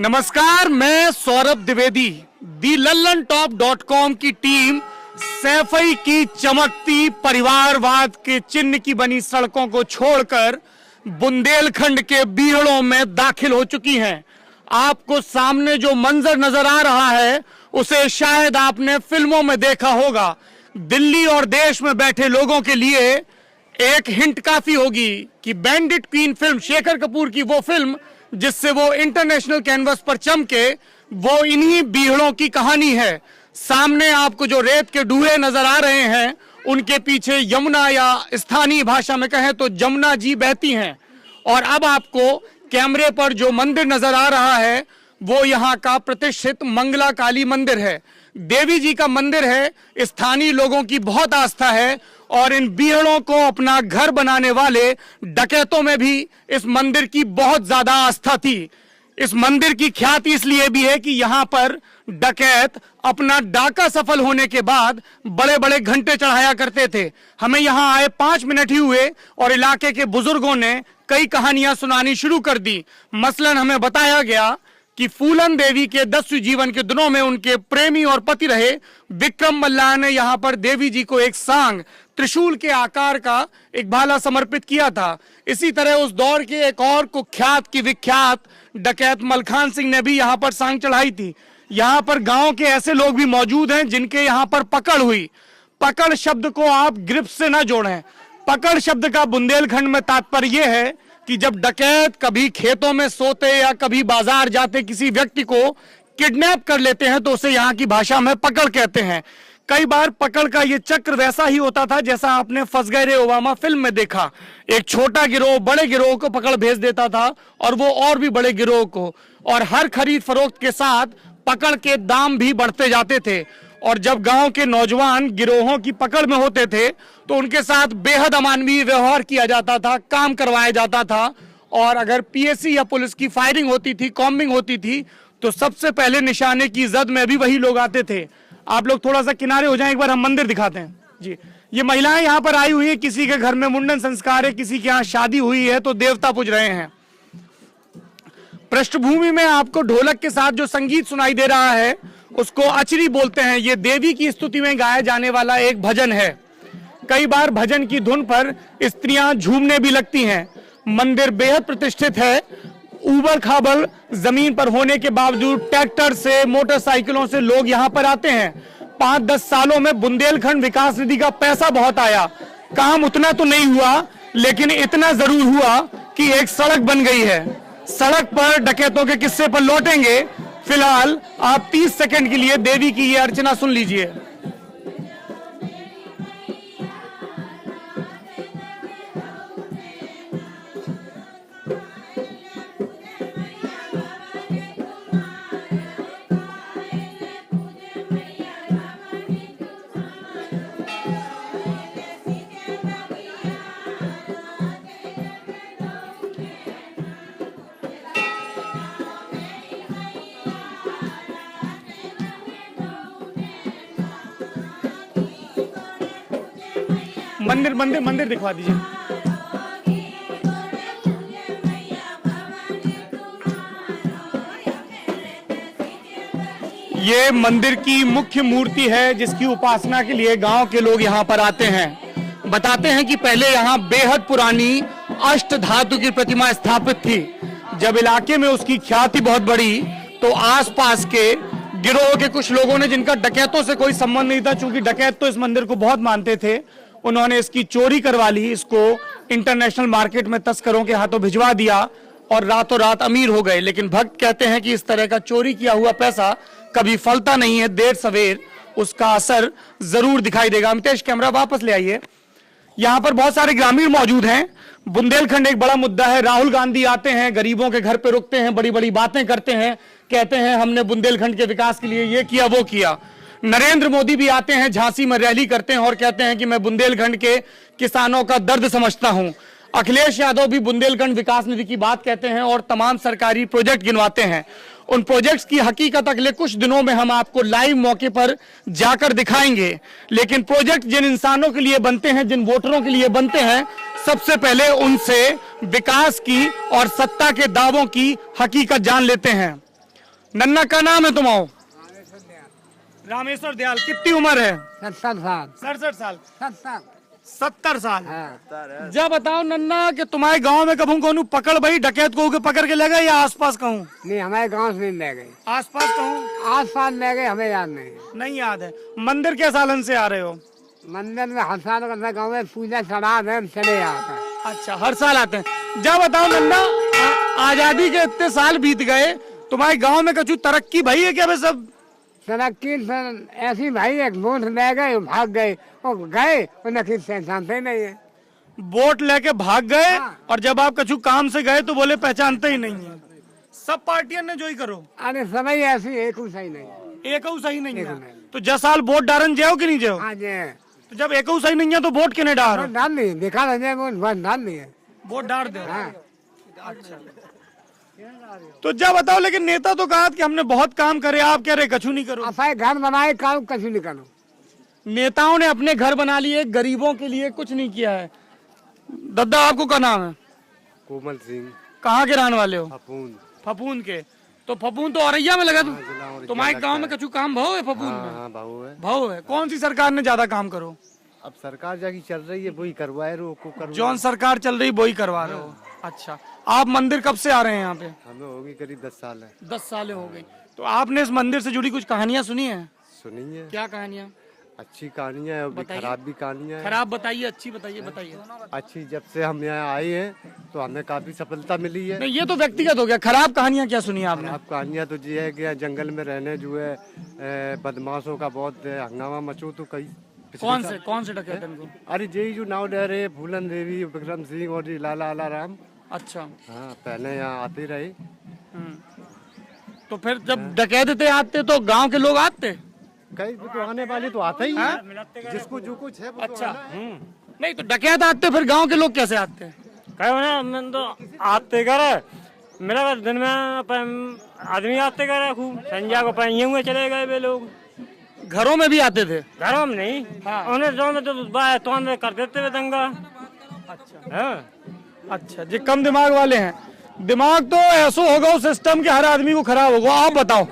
नमस्कार, मैं सौरभ द्विवेदी। दी लल्लन टॉप.com की टीम सैफई की चमकती परिवारवाद के चिन्ह की बनी सड़कों को छोड़कर बुंदेलखंड के बीहड़ों में दाखिल हो चुकी हैं। आपको सामने जो मंजर नजर आ रहा है उसे शायद आपने फिल्मों में देखा होगा। दिल्ली और देश में बैठे लोगों के लिए एक हिंट काफी होगी कि bandit queen film, Shekhar Kapoor की वो फिल्म जिससे वो इंटरनेशनल कैनवस पर चमके, वो इन्हीं बीहड़ों की कहानी है। सामने आपको जो रेत के डूहे नजर आ रहे हैं उनके पीछे यमुना, या स्थानीय भाषा में कहें तो जमुना जी बहती हैं। और अब आपको कैमरे पर जो मंदिर नजर आ रहा है वो यहाँ का प्रतिष्ठित मंगला काली मंदिर है। देवी जी का मंदिर है, स्थानीय लोगों की बहुत आस्था है और इन बीहड़ों को अपना घर बनाने वाले डकैतों में भी इस मंदिर की बहुत ज्यादा आस्था थी। इस मंदिर की ख्याति इसलिए भी है कि यहाँ पर डकैत अपना डाका सफल होने के बाद बड़े बड़े घंटे चढ़ाया करते थे। हमें यहाँ आए 5 मिनट ही हुए और इलाके के बुजुर्गों ने कई कहानियां सुनानी शुरू कर दी। मसलन हमें बताया गया कि फूलन देवी के 10वें जीवन के दिनों में उनके प्रेमी और पति रहे विक्रम मल्लाह ने यहाँ पर देवी जी को एक सांग, त्रिशूल के आकार का एक भाला समर्पित किया था। इसी तरह उस दौर के एक और कुख्यात की विख्यात डकैत मलखान सिंह ने भी यहाँ पर सांग चढ़ाई थी। यहाँ पर गांव के ऐसे लोग भी मौजूद हैं जिनके यहाँ पर पकड़ हुई। पकड़ शब्द को आप गिरफ्त से न जोड़ें। पकड़ शब्द का बुंदेलखंड में तात्पर्य यह है कि जब डकैत कभी खेतों में सोते या कभी बाजार जाते किसी व्यक्ति को किडनैप कर लेते हैं तो उसे यहाँ की भाषा में पकड़ कहते हैं। कई बार पकड़ का ये चक्र वैसा ही होता था जैसा आपने फंस गए रे ओबामा फिल्म में देखा। एक छोटा गिरोह बड़े गिरोह को पकड़ भेज देता था और वो और भी बड़े गिरोह को, और हर खरीद फरोख्त के साथ पकड़ के दाम भी बढ़ते जाते थे। और जब गांव के नौजवान गिरोहों की पकड़ में होते थे तो उनके साथ बेहद अमानवीय व्यवहार किया जाता था, काम करवाया जाता था। और अगर पीएससी या पुलिस की फायरिंग होती थी, कॉम्बिंग होती थी, तो सबसे पहले निशाने की जद में भी वही लोग आते थे। आप लोग थोड़ा सा किनारे हो जाएं, एक बार हम मंदिर दिखाते हैं जी। ये महिलाएं यहाँ पर आई हुई है, किसी के घर में मुंडन संस्कार है, किसी के यहाँ शादी हुई है तो देवता पूज रहे हैं। पृष्ठभूमि में आपको ढोलक के साथ जो संगीत सुनाई दे रहा है उसको अचरी बोलते हैं। ये देवी की स्तुति में गाया जाने वाला एक भजन है। कई बार भजन की धुन पर स्त्रियां झूमने भी लगती हैं। मंदिर बेहद प्रतिष्ठित है। ऊबड़ खाबड़ जमीन पर होने के बावजूद ट्रैक्टर से, मोटरसाइकिलों से लोग यहाँ पर आते हैं। 5-10 सालों में बुंदेलखंड विकास निधि का पैसा बहुत आया। काम उतना तो नहीं हुआ लेकिन इतना जरूर हुआ कि एक सड़क बन गई है। सड़क पर डकैतों के किस्से पर लौटेंगे। फिलहाल आप 30 सेकंड के लिए देवी की ये अर्चना सुन लीजिए। मंदिर मंदिर मंदिर दिखवा दीजिए। ये मंदिर की मुख्य मूर्ति है जिसकी उपासना के लिए गांव के लोग यहाँ पर आते हैं। बताते हैं कि पहले यहाँ बेहद पुरानी अष्ट धातु की प्रतिमा स्थापित थी। जब इलाके में उसकी ख्याति बहुत बढ़ी तो आसपास के गिरोह के कुछ लोगों ने, जिनका डकैतों से कोई संबंध नहीं था, चूंकि डकैत तो इस मंदिर को बहुत मानते थे, उन्होंने इसकी चोरी करवा ली। इसको इंटरनेशनल मार्केट में तस्करों के हाथों भिजवा दिया और रातों रात अमीर हो गए। लेकिन भक्त कहते हैं कि इस तरह का चोरी किया हुआ पैसा कभी फलता नहीं है, देर सवेर उसका असर जरूर दिखाई देगा। अमितेश, कैमरा वापस ले आइए। यहाँ पर बहुत सारे ग्रामीण मौजूद हैं। बुंदेलखंड एक बड़ा मुद्दा है। राहुल गांधी आते हैं, गरीबों के घर पे रुकते हैं, बड़ी बड़ी बातें करते हैं, कहते हैं हमने बुंदेलखंड के विकास के लिए ये किया वो किया। नरेंद्र मोदी भी आते हैं, झांसी में रैली करते हैं और कहते हैं कि मैं बुंदेलखंड के किसानों का दर्द समझता हूं। अखिलेश यादव भी बुंदेलखंड विकास निधि की बात कहते हैं और तमाम सरकारी प्रोजेक्ट गिनवाते हैं। उन प्रोजेक्ट्स की हकीकत अगले कुछ दिनों में हम आपको लाइव मौके पर जाकर दिखाएंगे। लेकिन प्रोजेक्ट जिन इंसानों के लिए बनते हैं, जिन वोटरों के लिए बनते हैं, सबसे पहले उनसे विकास की और सत्ता के दावों की हकीकत जान लेते हैं। नन्ना का नाम है तुम्हारा? रामेश्वर दयाल। कितनी उम्र है? 70 साल। 67 साल। 70 साल। हाँ। जब बताओ नन्ना कि तुम्हारे गांव में कभी को पकड़ भाई डकैत को पकड़ के ले गए या आसपास कहूँ? नहीं, हमारे गांव से नहीं ले गए। आसपास कहूँ? आस-पास ले गए, हमें याद नहीं। नहीं याद है। मंदिर के सालन से आ रहे हो? मंदिर में हर साल अपने गाँव में पूजा चढ़ा दे, हम चले जाते हैं। अच्छा, हर साल आते हैं। जब बताओ नन्ना, आजादी के इतने साल बीत गए, तुम्हारे गांव में कछु तरक्की भई है क्या? वे सब तरक्की ऐसी भाई, एक वोट ले गए, भाग गए, और गए उन्हें किसी से जानते नहीं है। वोट लेके भाग गए। हाँ। और जब आप कछु काम से गए तो बोले पहचानते ही नहीं है। सब पार्टियां ने जो ही करो। अरे समय ऐसी एक सही नहीं। एक सही नहीं एक है। नहीं। तो 10 साल वोट डारन जाओ कि नहीं जाओ? हाँ जी। तो जब एक सही नहीं है तो वोट किने डार? वोट डाल नहीं, देखा रहे वोट डाल नहीं है। वोट डाल दे। हाँ। तो जब बताओ, लेकिन नेता तो कहा कि हमने बहुत काम करे, आप कह रहे कछु नहीं करो। अपने घर बनाए, काम कछु नहीं करो। नेताओं ने अपने घर बना लिए, गरीबों के लिए कुछ नहीं किया है। दादा आपको क्या नाम है? कोमल सिंह। कहाँ के रहने वाले हो? फपून। फपून के। तो फपून तो औरैया में लगा। तुम्हारे गांव में कछु काम भाव है? फपून में हाँ भाव है। भाव है। कौन सी सरकार ने ज्यादा काम करो? अब सरकार जाकी चल रही है, वही करवाए रो को करवाए। जौन सरकार चल रही वही करवा रहे हो। अच्छा, आप मंदिर कब से आ रहे हैं यहाँ पे? हमें होगी करीब 10 साल है। 10 साल हो गई। तो आपने इस मंदिर से जुड़ी कुछ कहानियां सुनी है? सुनी है। क्या कहानियां? अच्छी कहानियां है और भी बताइए। खराब भी कहानियां है। खराब बताइए, अच्छी बताइए। बताइए। अच्छी, जब से हम यहाँ आए हैं तो हमें काफी सफलता मिली है। नहीं, ये तो व्यक्तिगत हो गया। खराब कहानियां क्या सुनी आपने? खराब कहानियां तो ये है कि यहाँ जंगल में रहने जो है बदमाशों का बहुत हंगामा मचो तो कई। कौन से डकैत इनको? अरे यही जो नाव ले रहे, फूलन देवी, विक्रम सिंह और जी लाला आला राम। अच्छा। हाँ, पहले यहाँ आते रहे। तो फिर जब डकैत थे आते तो गांव के लोग आते? कई तो आने वाले तो आता ही है, जिसको जो कुछ है वो तो अच्छा। आना है। नहीं तो डकैत आते, फिर गांव के लोग कैसे आते? कहो ना, मैं तो आते कर मेरा दिन में आदमी आते कर खूब संजय को पहने हुए चले गए वे लोग। घरों में भी आते थे? घरों में नहीं। हाँ। उन्हें जो में तो कर देते वे दंगा। अच्छा। हाँ। अच्छा, जो कम दिमाग वाले हैं। दिमाग तो ऐसा होगा उस सिस्टम के हर आदमी को खराब होगा। आप बताओ,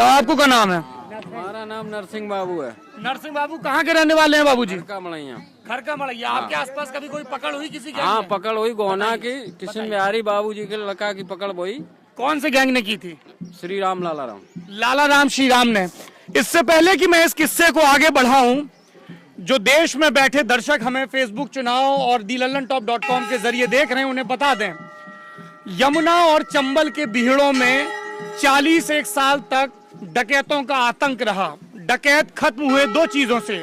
आपको क्या नाम है? हमारा नाम नरसिंह बाबू है। नरसिंह बाबू कहाँ के रहने वाले हैं बाबूजी? का मलैया। घर का मलैया। आपके आसपास कभी कोई पकड़ हुई किसी गैंग हाँ, में? पकड़ हुई गोना की, किशन बिहारी बाबूजी के लड़का की पकड़ हुई। कौन से गैंग ने की थी? श्री राम लाला राम। लाला राम श्री राम ने। इससे पहले कि मैं इस किस्से को आगे बढ़ाऊं, जो देश में बैठे दर्शक हमें फेसबुक चुनाव और thelallanTop.com के जरिए देख रहे हैं, उन्हें बता दें, यमुना और चंबल के बीहड़ों में 41 साल तक डकैतों का आतंक रहा। डकैत खत्म हुए दो चीजों से।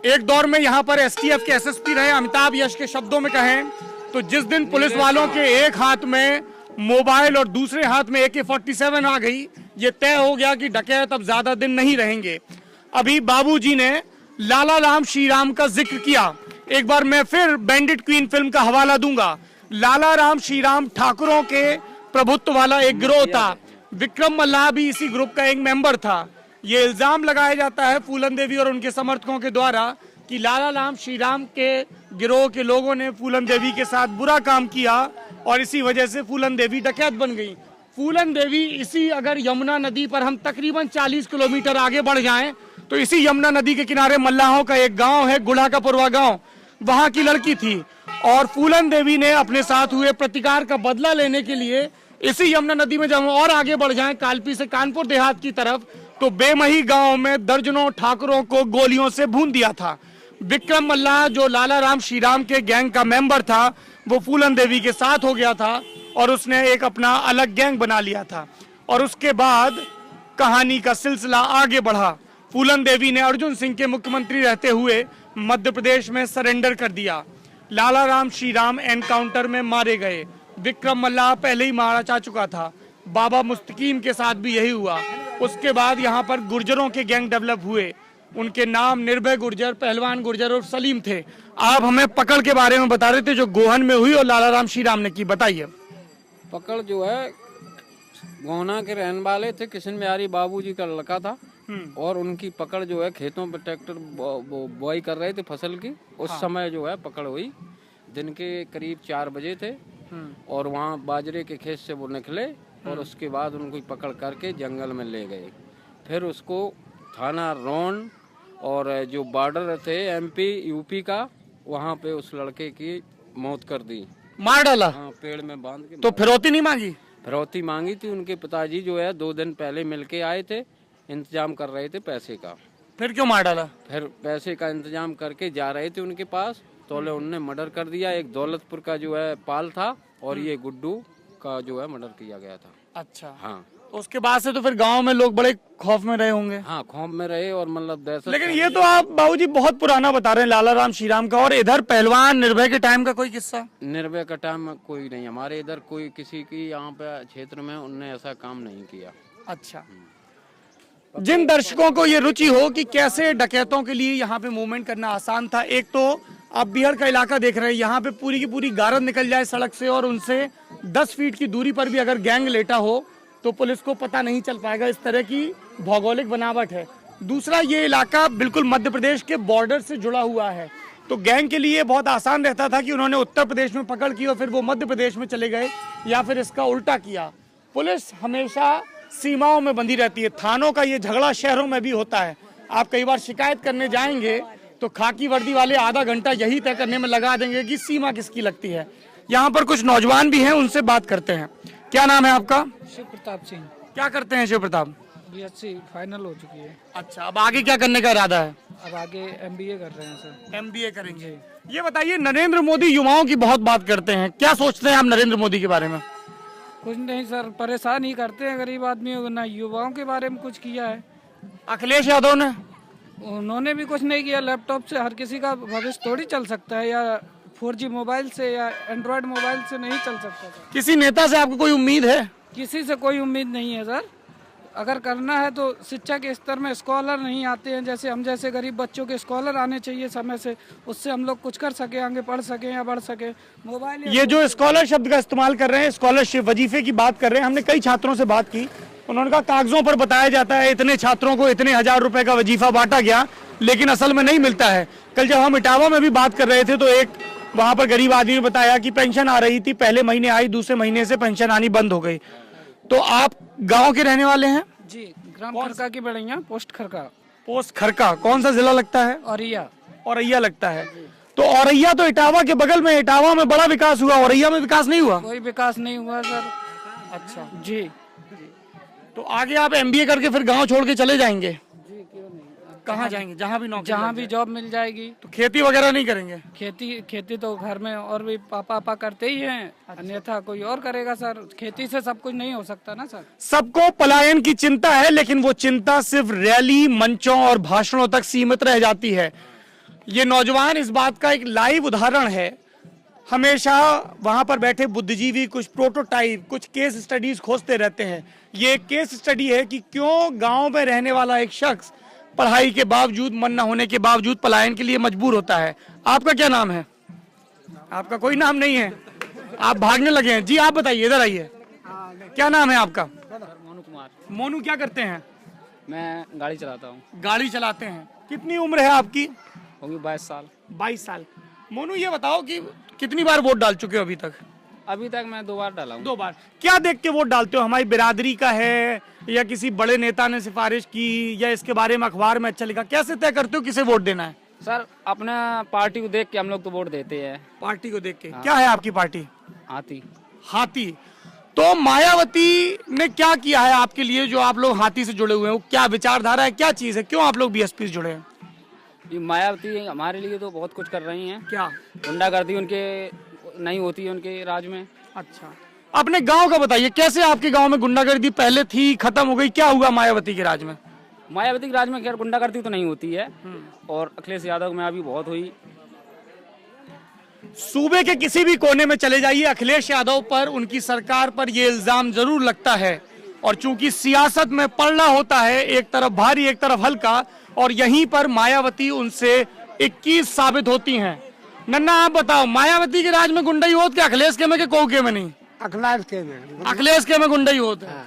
एक दौर में यहां पर एसटीएफ के एसएसपी रहे अमिताभ यश के शब्दों में कहें तो जिस दिन पुलिस वालों के एक हाथ में मोबाइल और दूसरे हाथ में AK-47 आ गई, ये तय हो गया कि डकैत अब ज्यादा दिन नहीं रहेंगे। अभी बाबूजी ने लाला राम श्री राम का जिक्र किया। एक बार मैं फिर बैंडिट क्वीन फिल्म का हवाला दूंगा। लाला राम श्री राम ठाकुरों के प्रभुत्व वाला एक गिरोह था। विक्रम मल्लाह भी इसी ग्रुप का एक मेंबर था। ये इल्जाम लगाया जाता है फूलन देवी और उनके समर्थकों के द्वारा कि लाला राम श्री राम के गिरोह के लोगों ने फूलन देवी के साथ बुरा काम किया और इसी वजह से फूलन देवी डकैत बन गई। फूलन देवी इसी, अगर यमुना नदी पर हम तकरीबन 40 किलोमीटर आगे बढ़ जाएं तो इसी यमुना नदी के किनारे मल्लाहों का एक गांव है, गुड़ा का पुरवा गांव, वहां की लड़की थी। और फूलन देवी ने अपने साथ हुए प्रतिकार का बदला लेने के लिए इसी यमुना नदी में जब हम और आगे बढ़ जाएं कालपी से कानपुर देहात की तरफ, तो बेमही गांव में दर्जनों ठाकुरों को गोलियों से भून दिया था। विक्रम मल्लाह जो लाला राम श्री राम के गैंग का मेंबर था, वो फूलन देवी के साथ हो गया था और उसने एक अपना अलग गैंग बना लिया था। और उसके बाद कहानी का सिलसिला आगे बढ़ा। फूलन देवी ने अर्जुन सिंह के मुख्यमंत्री रहते हुए मध्य प्रदेश में सरेंडर कर दिया। लाला राम श्री राम एनकाउंटर में मारे गए। विक्रम मल्लाह पहले ही मारा जा चुका था। बाबा मुस्तकीम के साथ भी यही हुआ। उसके बाद यहाँ पर गुर्जरों के गैंग डेवलप हुए। उनके नाम निर्भय गुर्जर, पहलवान गुर्जर और सलीम थे। आप हमें पकड़ के बारे में बता रहे थे जो गोहन में हुई और लाला राम श्री राम ने की, बताइए। पकड़ जो है गोना के रहने वाले थे, किशन बिहारी बाबूजी का लड़का था और उनकी पकड़ जो है खेतों पर ट्रैक्टर बोआई कर रहे थे फसल की, उस समय जो है पकड़ हुई। दिन के करीब 4 बजे थे और वहाँ बाजरे के खेत से वो निकले और उसके बाद उनको पकड़ करके जंगल में ले गए। फिर उसको थाना रोन और जो बॉर्डर थे MP UP का, वहाँ पे उस लड़के की मौत कर दी। मार डाला? हाँ, पेड़ में बांध के। तो फिरौती नहीं मांगी? फिरौती मांगी थी। उनके पिताजी जो है 2 दिन पहले मिलके आए थे, इंतजाम कर रहे थे पैसे का। फिर क्यों मार डाला? फिर पैसे का इंतजाम करके जा रहे थे उनके पास, तो उनने मर्डर कर दिया। एक दौलतपुर का जो है पाल था और ये गुड्डू का जो है मर्डर किया गया था। अच्छा। हाँ, तो उसके बाद से तो फिर गांव में लोग बड़े खौफ में रहे होंगे। हाँ, खौफ में रहे और मतलब दहशत। लेकिन ये तो आप बाबूजी बहुत पुराना बता रहे हैं, लाला राम श्रीराम का। और इधर पहलवान निर्भय के टाइम का कोई किस्सा? निर्भय का टाइम में कोई नहीं, हमारे इधर कोई किसी की यहाँ पे क्षेत्र में उनने ऐसा काम नहीं किया। अच्छा। जिन दर्शकों को ये रुचि हो कि कैसे डकैतों के लिए यहाँ पे मूवमेंट करना आसान था, एक तो आप बिहार का इलाका देख रहे हैं, यहाँ पे पूरी की पूरी गारद निकल जाए सड़क से और उनसे 10 फीट की दूरी पर भी अगर गैंग लेटा हो तो पुलिस को पता नहीं चल पाएगा। इस तरह की भौगोलिक बनावट है। दूसरा, ये इलाका बिल्कुल मध्य प्रदेश के बॉर्डर से जुड़ा हुआ है, तो गैंग के लिए बहुत आसान रहता था कि उन्होंने उत्तर प्रदेश में पकड़ की और फिर वो मध्य प्रदेश में चले गए, या फिर इसका उल्टा किया। पुलिस हमेशा सीमाओं में बंधी रहती है। थानों का ये झगड़ा शहरों में भी होता है। आप कई बार शिकायत करने जाएंगे तो खाकी वर्दी वाले आधा घंटा यही तय करने में लगा देंगे कि सीमा किसकी लगती है। यहाँ पर कुछ नौजवान भी हैं, उनसे बात करते हैं। क्या नाम है आपका? शिव प्रताप सिंह। क्या करते हैं शिव प्रताप? BSc फाइनल हो चुकी है। अच्छा, अब आगे क्या करने का इरादा है? अब आगे MBA कर रहे हैं सर। MBA करेंगे। ये बताइए, नरेंद्र मोदी युवाओं की बहुत बात करते हैं, क्या सोचते हैं आप नरेंद्र मोदी के बारे में? कुछ नहीं सर, परेशान ही करते हैं गरीब आदमियों को, ना युवाओं के बारे में कुछ किया है। अखिलेश यादव ने? उन्होंने भी कुछ नहीं किया। लैपटॉप से हर किसी का भविष्य थोड़ी चल सकता है, या 4G मोबाइल से या एंड्रॉयड मोबाइल से नहीं चल सकता सर। किसी नेता से आपको कोई उम्मीद है? किसी से कोई उम्मीद नहीं है सर। अगर करना है तो शिक्षा के स्तर में स्कॉलर नहीं आते हैं, जैसे हम जैसे गरीब बच्चों के स्कॉलर आने चाहिए समय से, उससे हम लोग कुछ कर सके, आगे पढ़ सके या बढ़ सके। मोबाइल ये जो स्कॉलर शब्द का इस्तेमाल कर रहे हैं, स्कॉलरशिप वजीफे की बात कर रहे हैं, हमने कई छात्रों से बात की, उन्होंने कहा कागजों पर बताया जाता है इतने छात्रों को इतने 1000 रुपए का वजीफा बांटा गया, लेकिन असल में नहीं मिलता है। कल जब हम इटावा में भी बात कर रहे थे तो एक वहां पर गरीब आदमी ने बताया कि पेंशन आ रही थी, पहले महीने आई, दूसरे महीने से पेंशन आनी बंद हो गई। तो आप गाँव के रहने वाले हैं? जी, ग्राम खरका की बढ़िया, पोस्ट खरका। पोस्ट खरका कौन सा जिला लगता है? औरैया। औरैया लगता है। तो औरैया तो इटावा के बगल में, इटावा में बड़ा विकास हुआ, औरैया में विकास नहीं हुआ? कोई विकास नहीं हुआ सर। अच्छा जी। तो आगे आप MBA करके फिर गांव छोड़ के चले जाएंगे? जी, क्यों नहीं। कहाँ जाएंगे? जहाँ भी नौकरी, जहाँ भी जॉब मिल जाएगी। तो खेती वगैरह नहीं करेंगे? खेती तो घर में और भी पापा करते ही हैं, अन्यथा कोई और करेगा सर। खेती से सब कुछ नहीं हो सकता ना सर। सबको पलायन की चिंता है, लेकिन वो चिंता सिर्फ रैली, मंचों और भाषणों तक सीमित रह जाती है। ये नौजवान इस बात का एक लाइव उदाहरण है। हमेशा वहां पर बैठे बुद्धिजीवी कुछ प्रोटोटाइप, कुछ केस स्टडीज खोजते रहते हैं। ये एक केस स्टडी है कि क्यों गांव में रहने वाला एक शख्स पढ़ाई के बावजूद, मन न होने के बावजूद पलायन के लिए मजबूर होता है। आपका क्या नाम है? आपका कोई नाम नहीं है, आप भागने लगे हैं। जी आप बताइए, इधर आइए। क्या नाम है आपका? मोनू कुमार। मोनू, क्या करते हैं? मैं गाड़ी चलाता हूँ। गाड़ी चलाते हैं। कितनी उम्र है आपकी? होगी 22 साल। 22 साल। मोनू ये बताओ कि कितनी बार वोट डाल चुके हो अभी तक? अभी तक मैं 2 बार डाला हूँ। 2 बार। क्या देख के वोट डालते हो? हमारी बिरादरी का है या किसी बड़े नेता ने सिफारिश की या इसके बारे में अखबार में अच्छा लिखा? कैसे तय करते हो किसे वोट देना है? सर अपना पार्टी को देख के हम लोग तो वोट देते हैं। पार्टी को देख के। क्या है आपकी पार्टी? हाथी। हाथी। तो मायावती ने क्या किया है आपके लिए जो आप लोग हाथी से जुड़े हुए हैं? क्या विचारधारा है, क्या चीज है, क्यों आप लोग BSP से जुड़े हैं? ये मायावती हमारे लिए तो बहुत कुछ कर रही हैं। क्या? गुंडागर्दी उनके नहीं होती है उनके राज में। अच्छा, अपने गांव का बताइए, कैसे आपके गांव में गुंडागर्दी पहले थी, खत्म हो गई, क्या हुआ मायावती के राज में? मायावती के राज में खैर गुंडागर्दी तो नहीं होती है, और अखिलेश यादव में अभी बहुत हुई। सूबे के किसी भी कोने में चले जाइए, अखिलेश यादव पर, उनकी सरकार पर यह इल्जाम जरूर लगता है। और चूंकि सियासत में पलड़ा होता है, एक तरफ भारी एक तरफ हल्का, और यहीं पर मायावती उनसे 21 साबित होती हैं। नन्ना आप बताओ, मायावती के राज में गुंडाई होत के अखिलेश के में के कोके में नहीं? अखिलेश के में। अखिलेश के में गुंडाई होत है।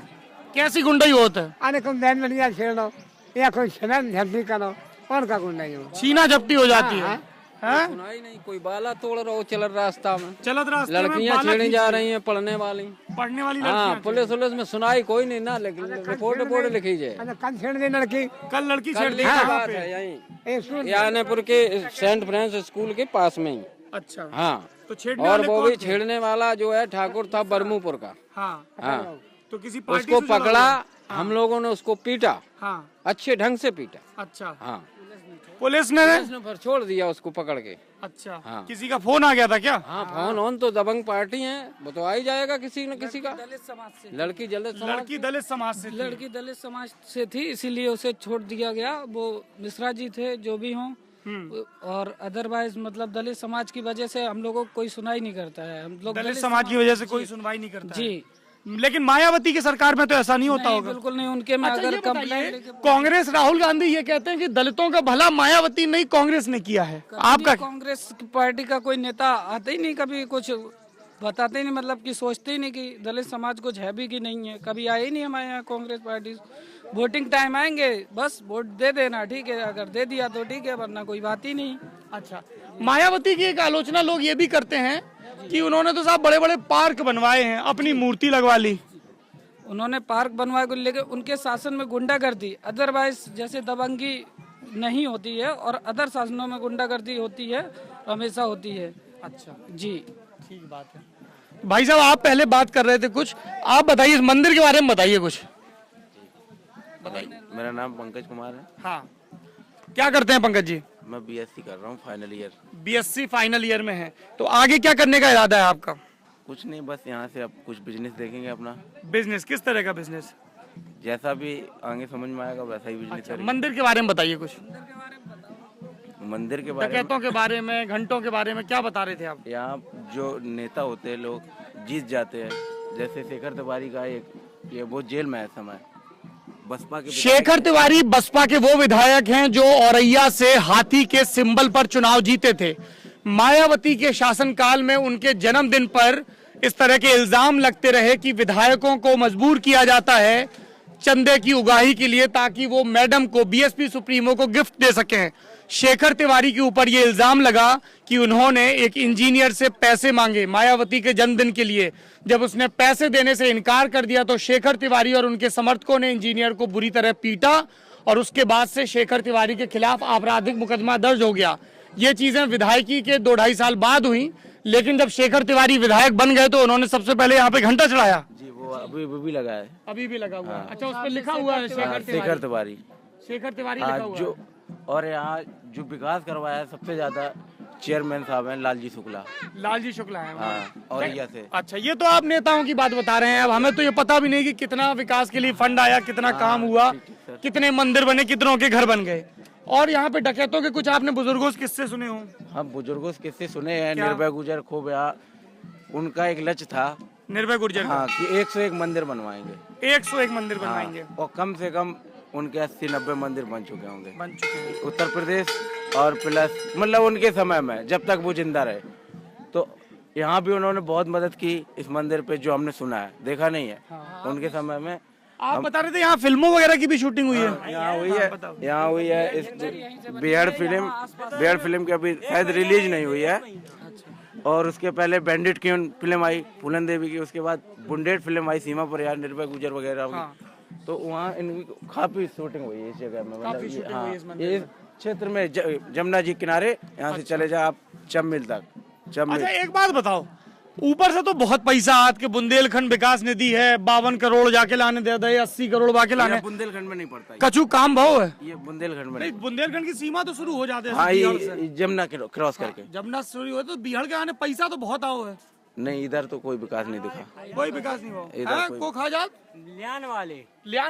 कैसी गुंडाई होत है? अरे कोई बैन बनिया छेड़ो या कोई छलन झपटी करो, और का गुंडा ही हो। छीना झपटी हो जाती है। हैं? सुनाई नहीं, कोई बाला तोड़ रहा हो चल रास्ता में, चलत रास्ते में लड़कियां बालक छेड़ी खींच जा रही रही हैं पढ़ने वाली। पढ़ने वाली हाँ, लड़कियां पुलिस में सुनाई कोई नहीं ना, लेकिन रिपोर्ट लिखी जाए। अच्छा, कल छेड़ दी लड़की। कल लड़की छेड़ कल दी की कहाँ बात पे? है यहीं ए, सुन, यानेपुर के सेंट फ्रांस स्कूल के पास में ही। अच्छा, हाँ, तो छेड़ने और वाले वो कौन भी थे? छेड़ने वाला जो है ठाकुर था बरमूपुर का। हाँ, हाँ, तो किसी पार्टी उसको से जुड़ा पकड़ा, हुआ? हम लोगों ने उसको पीटा, हाँ, अच्छे ढंग से पीटा। अच्छा, हाँ, पुलिस ने उसने फिर छोड़ दिया उसको पकड़ के। अच्छा, हाँ। किसी का फोन आ गया था क्या? हाँ, फोन ऑन तो दबंग पार्टी है, वो तो आ ही जाएगा किसी न किसी का। दलित समाज से लड़की दलित समाज लड़की दलित समाज से थी। लड़की दलित समाज से थी, इसीलिए उसे छोड़ दिया गया। वो मिश्रा जी थे जो भी हों, और अदरवाइज मतलब दलित समाज की वजह से हम लोगों को कोई सुनाई नहीं करता है। हम लोग दलित समाज की वजह से कोई सुनवाई नहीं करता है। जी लेकिन मायावती की सरकार में तो ऐसा नहीं होता नहीं, होगा। बिल्कुल नहीं। उनके में अच्छा, अगर ये कंप्लेंट बताइए, लेके कांग्रेस राहुल गांधी ये कहते हैं कि दलितों का भला मायावती नहीं कांग्रेस ने किया है। आपका कांग्रेस की पार्टी का कोई नेता आते ही नहीं, कभी कुछ बताते ही नहीं, मतलब कि सोचते ही नहीं कि दलित समाज कुछ है भी कि नहीं है। कभी आए ही नहीं हमारे यहाँ कांग्रेस पार्टी। वोटिंग टाइम आएंगे, बस वोट दे देना, ठीक है, अगर दे दिया तो ठीक है, वरना कोई बात ही नहीं। अच्छा, मायावती की एक आलोचना लोग ये भी करते हैं कि उन्होंने तो साहब बड़े बड़े पार्क बनवाए हैं, अपनी मूर्ति लगवा ली। उन्होंने पार्क बनवाए को लेकर उनके शासन में गुंडागर्दी, अदरवाइज जैसे दबंगी नहीं होती है और अदर शासनों में गुंडागर्दी होती है, हमेशा होती है। अच्छा, जी ठीक बात है। भाई साहब, आप पहले बात कर रहे थे कुछ, आप बताइए इस मंदिर के बारे में बताइए कुछ। मेरा नाम पंकज कुमार है। हाँ, क्या करते हैं पंकज जी? मैं बीएससी कर रहा हूँ, final year. BSc final year में है, तो आगे क्या करने का इरादा है आपका? कुछ नहीं, बस यहाँ से अब कुछ बिजनेस देखेंगे अपना। बिजनेस? किस तरह का बिजनेस? जैसा भी आगे समझ में आएगा वैसा ही बिजनेस करेंगे। मंदिर के बारे में बताइए कुछ। मंदिर के बारे में, डकैतों के बारे में, घंटों के बारे में क्या बता रहे थे आप? यहाँ जो नेता होते हैं लोग जीत जाते हैं, जैसे शेखर तिवारी का एक, ये वो जेल में है समय, बसपा के शेखर तिवारी बसपा के वो विधायक हैं जो औरैया से हाथी के सिंबल पर चुनाव जीते थे। मायावती के शासनकाल में उनके जन्मदिन पर इस तरह के इल्जाम लगते रहे कि विधायकों को मजबूर किया जाता है चंदे की उगाही के लिए, ताकि वो मैडम को, बीएसपी सुप्रीमो को गिफ्ट दे सकें। शेखर तिवारी के ऊपर ये इल्जाम लगा कि उन्होंने एक इंजीनियर से पैसे मांगे मायावती के जन्मदिन के लिए। जब उसने पैसे देने से इनकार कर दिया तो शेखर तिवारी और उनके समर्थकों ने इंजीनियर को बुरी तरह पीटा और उसके बाद से शेखर तिवारी के खिलाफ आपराधिक मुकदमा दर्ज हो गया। ये चीजें विधायकी के 2-2.5 साल बाद हुई, लेकिन जब शेखर तिवारी विधायक बन गए तो उन्होंने सबसे पहले यहाँ पे घंटा चढ़ाया। जी, वो अभी भी लगा है। अभी भी लगा हुआ है। अच्छा, उस पर लिखा हुआ है शेखर तिवारी। शेखर तिवारी हाँ, लिखा हुआ जो है। और यहाँ जो विकास करवाया है सबसे ज्यादा चेयरमैन साहब हैं लालजी शुक्ला। लालजी शुक्ला है। हाँ, औरैया से। अच्छा, ये तो आप नेताओं की बात बता रहे हैं, अब हमें तो ये पता भी नहीं कि कितना विकास के लिए फंड आया, कितना काम हुआ, कितने मंदिर बने, कितनों के घर बन गए। और यहाँ पे डकैतों के कुछ आपने बुजुर्गों से किस्से सुने हों? हम बुजुर्गों से किस्से सुने हैं। निर्भय गुजर खूब, यहाँ उनका एक लक्ष्य था, निर्भय गुर्जर का। हाँ, कि 101 मंदिर बनवाएंगे। 101 मंदिर बनवाएंगे। हाँ, और कम से कम उनके 80-90 मंदिर बन चुके होंगे बन चुके हैं। उत्तर प्रदेश और प्लस मतलब उनके समय में जब तक वो जिंदा रहे। तो यहाँ भी उन्होंने बहुत मदद की इस मंदिर पे, जो हमने सुना है, देखा नहीं है। उनके समय में आप बता रहे थे यहाँ फिल्मों वगैरह की भी शूटिंग हुई है? यहाँ हुई है, यहाँ हुई है। इस बिहार फिल्म की अभी शायद रिलीज नहीं हुई है। और उसके पहले बैंडिट की फिल्म आई फूलन देवी की, उसके बाद बुंडेट फिल्म आई सीमा पर यार, निर्भय गुजर वगैरह की। तो वहाँ इनकी काफी शूटिंग हुई है इस जगह में। मतलब हाँ, ये क्षेत्र में जमुना जी किनारे, यहाँ से चले जाओ आप चम्मिल तक। अच्छा, एक बात बताओ, ऊपर से तो बहुत पैसा आज के बुंदेलखंड विकास निधि है, 52 करोड़ जाके लाने दे दे, 80 करोड़ बाके लाने। बुंदेलखंड में नहीं पड़ता है। कछु काम भाव है ये बुंदेलखंड में नहीं, बुंदेलखंड की सीमा तो शुरू हो जाते हैं। हाँ, ये जमुना क्रॉस करके। जमुना शुरू हो तो बिहार के आने पैसा तो बहुत आओ है। नहीं, इधर तो कोई विकास नहीं दिखा। कोई विकास नहीं इधर हुआ। कोई- को खा जात लियान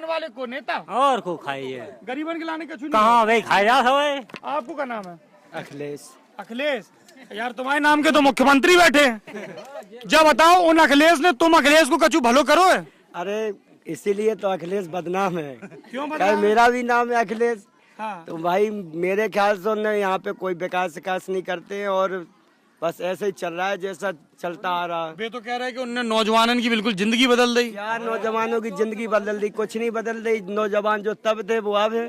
वाले को नेता और को खाइए गरीबन के लाने कछु नहीं। कहाँ भाई खाया है। आपको क्या नाम है? अखिलेश। अखिलेश? यार तुम्हारे नाम के तो मुख्यमंत्री बैठे हैं। जब बताओ उन अखिलेश ने तुम अखिलेश को कछु भलो करो है? अरे इसीलिए तो अखिलेश बदनाम है। क्यों यार बदनाम? मेरा भी नाम है अखिलेश। हाँ। तो भाई मेरे ख्याल से उन्हें यहाँ पे कोई विकास नहीं करते हैं और बस ऐसे ही चल रहा है जैसा चलता आ रहा है। वे तो कह रहे हैं कि उनने नौजवानों की बिल्कुल जिंदगी बदल दी। यार नौजवानों की जिंदगी बदल दी, कुछ नहीं बदल दी। नौजवान जो तब थे वो अब है।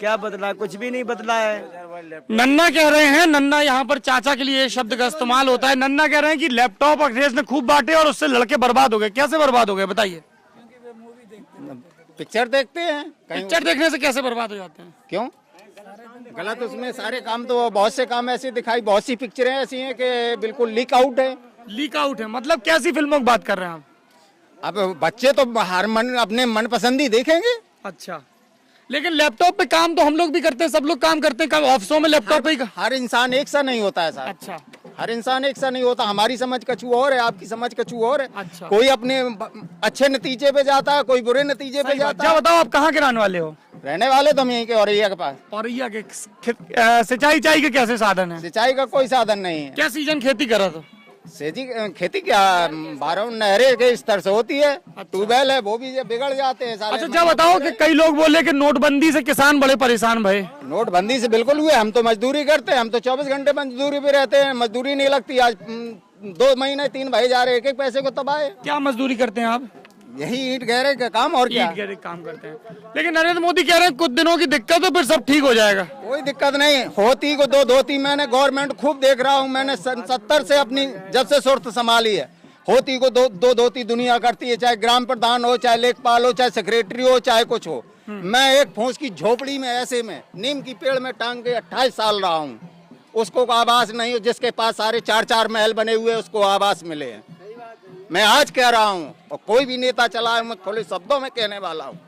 क्या बदला? कुछ भी नहीं बदला है। नन्ना कह रहे हैं, नन्ना यहाँ पर चाचा के लिए ये शब्द का इस्तेमाल होता है। नन्ना कह रहे हैं कि लैपटॉप अखिलेश ने खूब बांटे और उससे लड़के बर्बाद हो गए। कैसे बर्बाद हो गए बताइए? पिक्चर देखते हैं। पिक्चर देखने से कैसे बर्बाद हो जाते हैं? क्यों गलत? उसमें सारे काम तो बहुत से काम ऐसे दिखाई, बहुत सी पिक्चरें ऐसी हैं कि बिल्कुल लीक आउट है। लीक आउट है मतलब कैसी फिल्मों की बात कर रहे हैं आप? अब बच्चे तो हर अपने मनपसंद ही देखेंगे। अच्छा, लेकिन लैपटॉप पे काम तो हम लोग भी करते हैं, सब लोग काम करते हैं, कब ऑफिसों में लैपटॉप पे ही। हर इंसान एक सा नहीं होता है साहब। अच्छा, हर इंसान एक सा नहीं होता। हमारी समझ कछु और है, आपकी समझ कछु और है। अच्छा। कोई अपने अच्छे नतीजे पे जाता है, कोई बुरे नतीजे पे जाता क्या है। बताओ आप कहाँ के रहने वाले हो? रहने वाले तो हम यहीं के औरैया के पास। औरैया के सिंचाई के कैसे साधन है? सिंचाई का कोई साधन नहीं है। क्या सीजन खेती करा तो? सेजी खेती क्या 12 नहरें के स्तर से होती है। ट्यूबवेल है वो भी बिगड़ जाते हैं सारे। अच्छा, क्या बताओ कि कई लोग बोले कि नोटबंदी से किसान बड़े परेशान भये। नोटबंदी से बिल्कुल हुए। हम तो मजदूरी करते हैं, हम तो 24 घंटे मजदूरी पे रहते हैं, मजदूरी नहीं लगती। आज 2 महीने 3 भाई जा रहे, एक पैसे को तबाह। क्या मजदूरी करते हैं आप? यही ईंट गहरे का काम और क्या। ईंट गहरे काम करते हैं। लेकिन नरेंद्र मोदी कह रहे हैं कुछ दिनों की दिक्कत हो फिर सब ठीक हो जाएगा। कोई दिक्कत नहीं होती को 2 धोती। मैंने गवर्नमेंट खूब देख रहा हूँ। मैंने 70 से अपनी जब से सुर्त संभाली है, होती को 2 धोती दुनिया करती है। चाहे ग्राम प्रधान हो, चाहे लेखपाल हो, चाहे सेक्रेटरी हो, चाहे कुछ हो। मैं एक फूस की झोपड़ी में ऐसे में नीम की पेड़ में टांग के 28 साल रहा हूँ। उसको आवास नहीं हो, जिसके पास सारे 4-4 महल बने हुए उसको आवास मिले हैं। मैं आज कह रहा हूँ और कोई भी नेता चला है, मैं खुले शब्दों में कहने वाला हूँ।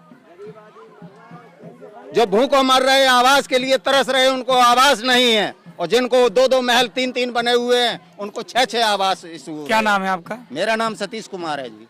जो भूखों मर रहे, आवास के लिए तरस रहे, उनको आवास नहीं है। और जिनको 2-2 महल 3-3 बने हुए हैं, उनको 6-6 आवास इशू। क्या नाम है आपका? मेरा नाम सतीश कुमार है जी।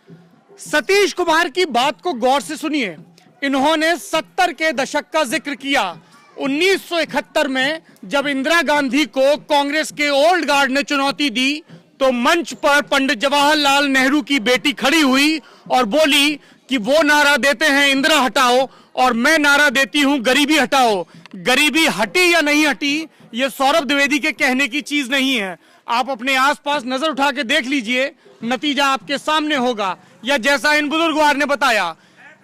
सतीश कुमार की बात को गौर से सुनिए। इन्होंने 70 के दशक का जिक्र किया। 1971 में जब इंदिरा गांधी को कांग्रेस के ओल्ड गार्ड ने चुनौती दी तो मंच पर पंडित जवाहरलाल नेहरू की बेटी खड़ी हुई और बोली कि वो नारा देते हैं इंदिरा हटाओ और मैं नारा देती हूं गरीबी हटाओ। गरीबी हटी या नहीं हटी ये सौरभ द्विवेदी के कहने की चीज नहीं है। आप अपने आसपास नजर उठा के देख लीजिए, नतीजा आपके सामने होगा। या जैसा इन बुजुर्गवार ने बताया,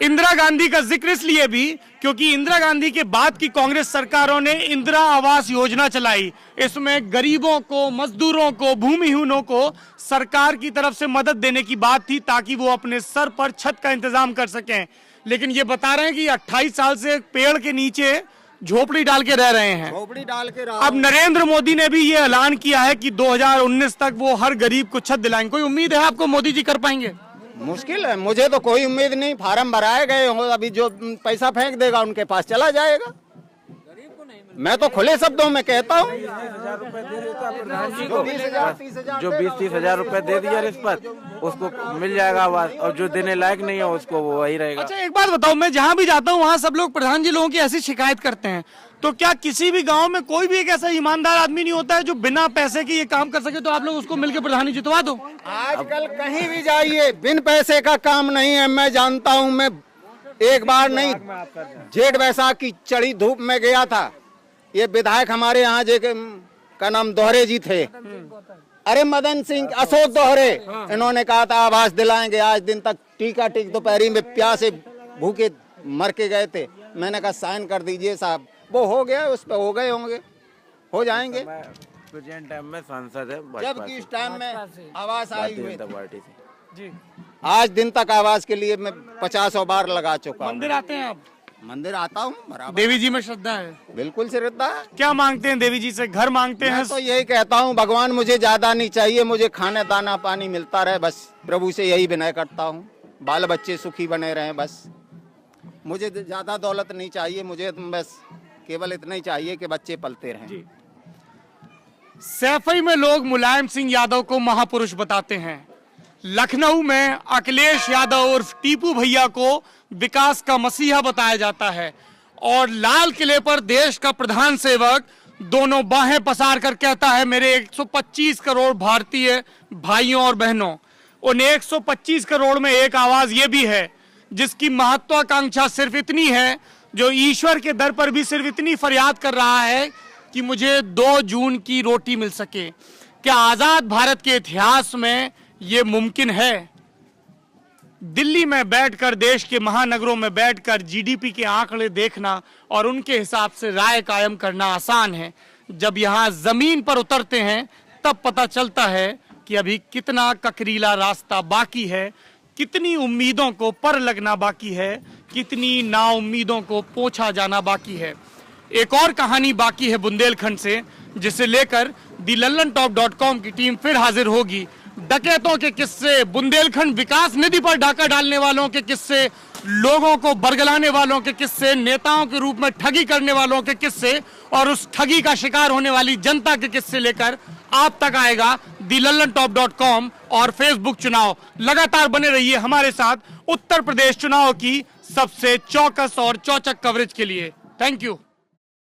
इंदिरा गांधी का जिक्र इसलिए भी क्योंकि इंदिरा गांधी के बाद की कांग्रेस सरकारों ने इंदिरा आवास योजना चलाई। इसमें गरीबों को, मजदूरों को, भूमिहीनों को सरकार की तरफ से मदद देने की बात थी ताकि वो अपने सर पर छत का इंतजाम कर सकें। लेकिन ये बता रहे हैं कि 28 साल से पेड़ के नीचे झोपड़ी डाल के रह रहे हैं। झोपड़ी डाल के अब नरेंद्र मोदी ने भी ये ऐलान किया है कि 2019 तक वो हर गरीब को छत दिलाएंगे। कोई उम्मीद है आपको मोदी जी कर पाएंगे? मुश्किल है, मुझे तो कोई उम्मीद नहीं। फार्म भराए गए हो, अभी जो पैसा फेंक देगा उनके पास चला जाएगा। मैं तो खुले शब्दों में कहता हूँ, जो 20-30 हजार रुपए दे दिया रिश्वत उसको मिल जाएगा आवास, और जो देने लायक नहीं है उसको वो वही रहेगा। अच्छा, एक बात बताओ, मैं जहाँ भी जाता हूँ वहाँ सब लोग प्रधान जी लोगों की ऐसी शिकायत करते हैं, तो क्या किसी भी गांव में कोई भी एक ऐसा ईमानदार आदमी नहीं होता है जो बिना पैसे के ये काम कर सके? तो आप लोग उसको मिलकर प्रधानी जितवा दो। आजकल कहीं भी जाइए बिन पैसे का काम नहीं है। मैं जानता हूँ, मैं एक बार नहीं जेठ बैसाख की चढ़ी धूप में गया था। ये विधायक हमारे यहाँ का नाम दोहरे जी थे, अरे मदन सिंह, अशोक दोहरे, इन्होंने कहा था आवास दिलाएंगे। आज दिन तक टीका टीक दोपहरी में प्यासे भूखे मर के गए थे। मैंने कहा साइन कर दीजिए साहब, वो हो गया, उस पर हो गए होंगे, हो जाएंगे। प्रेजेंट टाइम में सांसद है जबकि इस टाइम में आवास आई हुई पार्टी से जी। आज दिन तक आवास के लिए मैं 50 बार लगा चुका हूँ। मंदिर आते हैं आप? मंदिर आता हूँ बराबर। देवी जी में श्रद्धा है? बिल्कुल श्रद्धा है। क्या मांगते हैं देवी जी से? घर मांगते हैं? मैं तो यही कहता हूँ, भगवान मुझे ज्यादा नहीं चाहिए, मुझे खाने दाना पानी मिलता रहे बस। प्रभु से यही विनय करता हूँ, बाल बच्चे सुखी बने रहें बस। मुझे ज्यादा दौलत नहीं चाहिए, मुझे बस केवल इतना ही चाहिए कि बच्चे पलते रहें। सैफई में लोग मुलायम सिंह यादव को महापुरुष बताते हैं। लखनऊ में अखिलेश यादव उर्फ टीपू भैया को विकास का मसीहा बताया जाता है और लाल किले पर देश का प्रधान सेवक दोनों बाहें पसार कर कहता है मेरे 125 करोड़ भारतीय भाइयों और बहनों, उन 125 करोड़ में एक आवाज ये भी है जिसकी महत्वाकांक्षा सिर्फ इतनी है, जो ईश्वर के दर पर भी सिर्फ इतनी फरियाद कर रहा है कि मुझे 2 जून की रोटी मिल सके। क्या आजाद भारत के इतिहास में ये मुमकिन है? दिल्ली में बैठकर, देश के महानगरों में बैठकर जीडीपी के आंकड़े देखना और उनके हिसाब से राय कायम करना आसान है। जब यहाँ जमीन पर उतरते हैं तब पता चलता है कि अभी कितना ककरीला रास्ता बाकी है, कितनी उम्मीदों को पर लगना बाकी है, कितनी नाउम्मीदों को पोंछा जाना बाकी है। एक और कहानी बाकी है बुंदेलखंड से, जिसे लेकर दी LallanTop.com की टीम फिर हाजिर होगी। डकैतों के किस्से, बुंदेलखंड विकास निधि पर डाका डालने वालों के किस्से, लोगों को बरगलाने वालों के किस्से, नेताओं के रूप में ठगी करने वालों के किस्से और उस ठगी का शिकार होने वाली जनता के किस्से लेकर आप तक आएगा दी LallanTop.com और फेसबुक चुनाव। लगातार बने रहिए हमारे साथ उत्तर प्रदेश चुनाव की सबसे चौकस और चौचक कवरेज के लिए। Thank you.